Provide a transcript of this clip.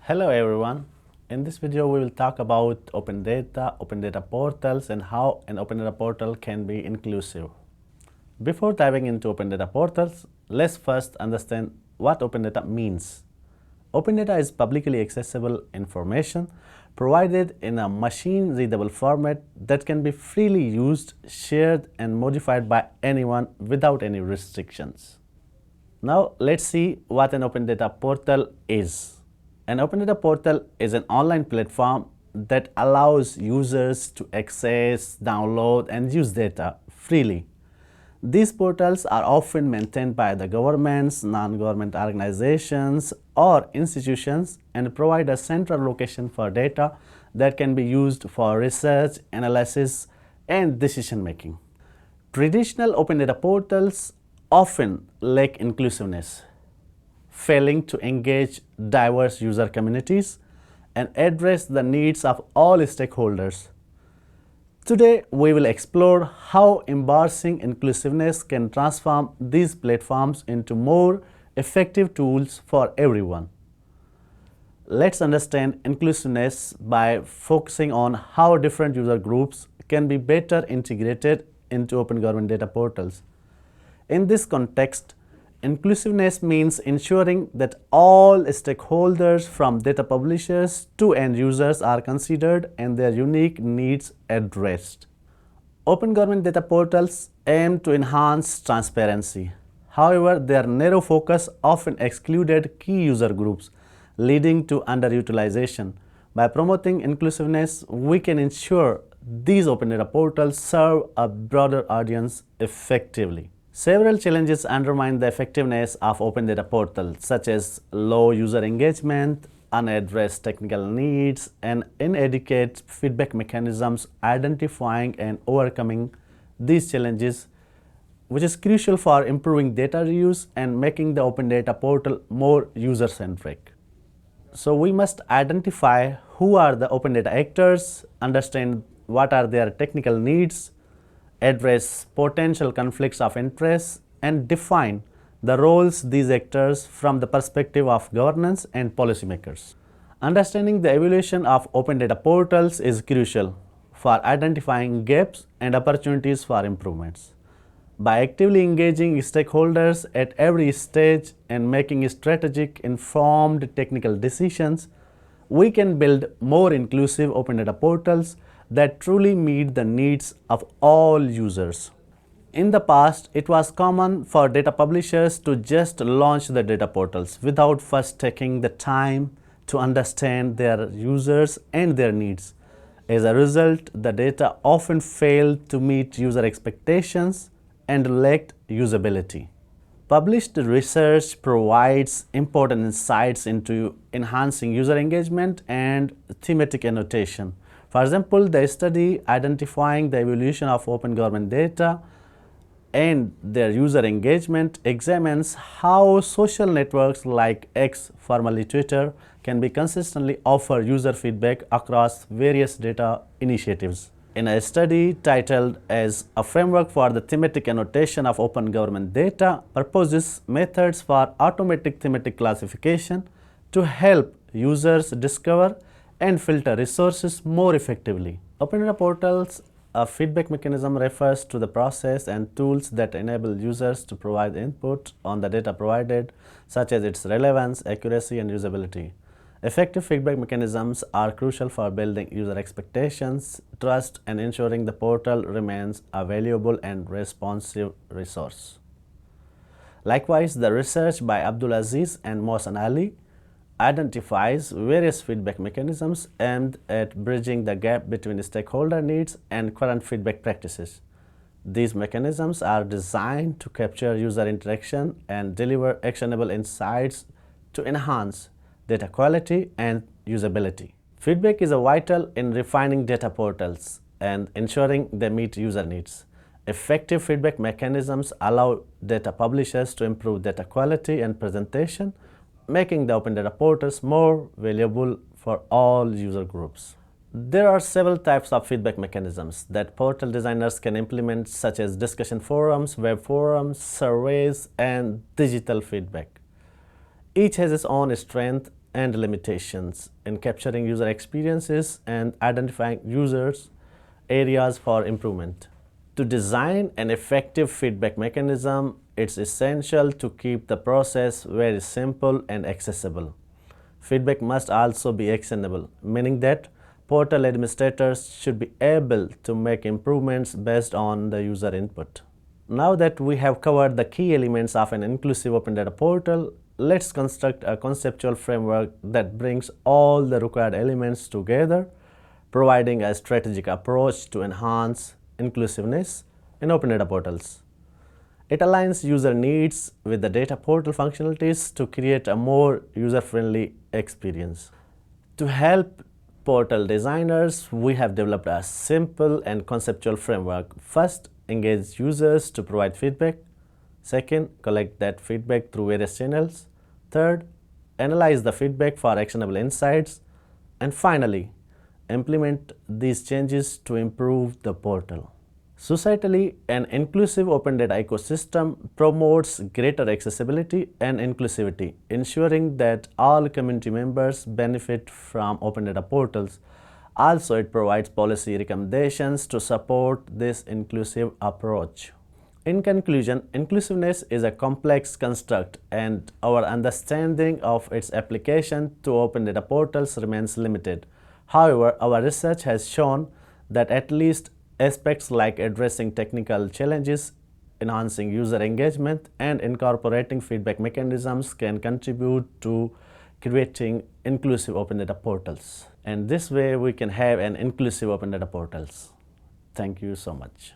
Hello everyone. In this video we will talk about open data portals and how an open data portal can be inclusive. Before diving into open data portals, let's first understand what open data means. Open data is publicly accessible information provided in a machine-readable format that can be freely used, shared and modified by anyone without any restrictions. Now let's see what an open data portal is. An open data portal is an online platform that allows users to access, download and use data freely. These portals are often maintained by the governments, non-government organizations or institutions and provide a central location for data that can be used for research, analysis and decision making. Traditional open data portals often lack inclusiveness, failing to engage diverse user communities and address the needs of all stakeholders. Today, we will explore how embracing inclusiveness can transform these platforms into more effective tools for everyone. Let's understand inclusiveness by focusing on how different user groups can be better integrated into open government data portals. In this context, inclusiveness means ensuring that all stakeholders from data publishers to end users are considered and their unique needs addressed. Open government data portals aim to enhance transparency. However, their narrow focus often excluded key user groups, leading to underutilization. By promoting inclusiveness, we can ensure these open data portals serve a broader audience effectively. Several challenges undermine the effectiveness of open data portals, such as low user engagement, unaddressed technical needs, and inadequate feedback mechanisms. Identifying and overcoming these challenges, which is crucial for improving data reuse and making the open data portal more user-centric. So we must identify who are the open data actors, understand what are their technical needs, address potential conflicts of interest, and define the roles these actors from the perspective of governance and policymakers. Understanding the evolution of open data portals is crucial for identifying gaps and opportunities for improvements. By actively engaging stakeholders at every stage and making strategic, informed technical decisions, we can build more inclusive open data portals that truly meet the needs of all users. In the past, it was common for data publishers to just launch the data portals without first taking the time to understand their users and their needs. As a result, the data often failed to meet user expectations and lacked usability. Published research provides important insights into enhancing user engagement and thematic annotation. For example, the study identifying the evolution of open government data and their user engagement examines how social networks like X, formerly Twitter, can be consistently offer user feedback across various data initiatives. In a study titled as A Framework for the Thematic Annotation of Open Government Data, proposes methods for automatic thematic classification to help users discover and filter resources more effectively. Open data portals, a feedback mechanism, refers to the process and tools that enable users to provide input on the data provided, such as its relevance, accuracy, and usability. Effective feedback mechanisms are crucial for building user expectations, trust, and ensuring the portal remains a valuable and responsive resource. Likewise, the research by Abdul, Aziz, and Mohsen Ali identifies various feedback mechanisms aimed at bridging the gap between stakeholder needs and current feedback practices. These mechanisms are designed to capture user interaction and deliver actionable insights to enhance data quality and usability. Feedback is vital in refining data portals and ensuring they meet user needs. Effective feedback mechanisms allow data publishers to improve data quality and presentation, making the open data portals more valuable for all user groups. There are several types of feedback mechanisms that portal designers can implement, such as discussion forums, web forums, surveys, and digital feedback. Each has its own strength and limitations in capturing user experiences and identifying users' areas for improvement. To design an effective feedback mechanism, it's essential to keep the process very simple and accessible. Feedback must also be actionable, meaning that portal administrators should be able to make improvements based on the user input. Now that we have covered the key elements of an inclusive open data portal, let's construct a conceptual framework that brings all the required elements together, providing a strategic approach to enhance inclusiveness in open data portals. It aligns user needs with the data portal functionalities to create a more user-friendly experience. To help portal designers, we have developed a simple and conceptual framework. First, engage users to provide feedback. Second, collect that feedback through various channels. Third, analyze the feedback for actionable insights. And finally, implement these changes to improve the portal. Societally, an inclusive open data ecosystem promotes greater accessibility and inclusivity, ensuring that all community members benefit from open data portals. Also, it provides policy recommendations to support this inclusive approach. In conclusion, inclusiveness is a complex construct, and our understanding of its application to open data portals remains limited. However, our research has shown that at least aspects like addressing technical challenges, enhancing user engagement, and incorporating feedback mechanisms can contribute to creating inclusive open data portals. And this way we can have an inclusive open data portals. Thank you so much.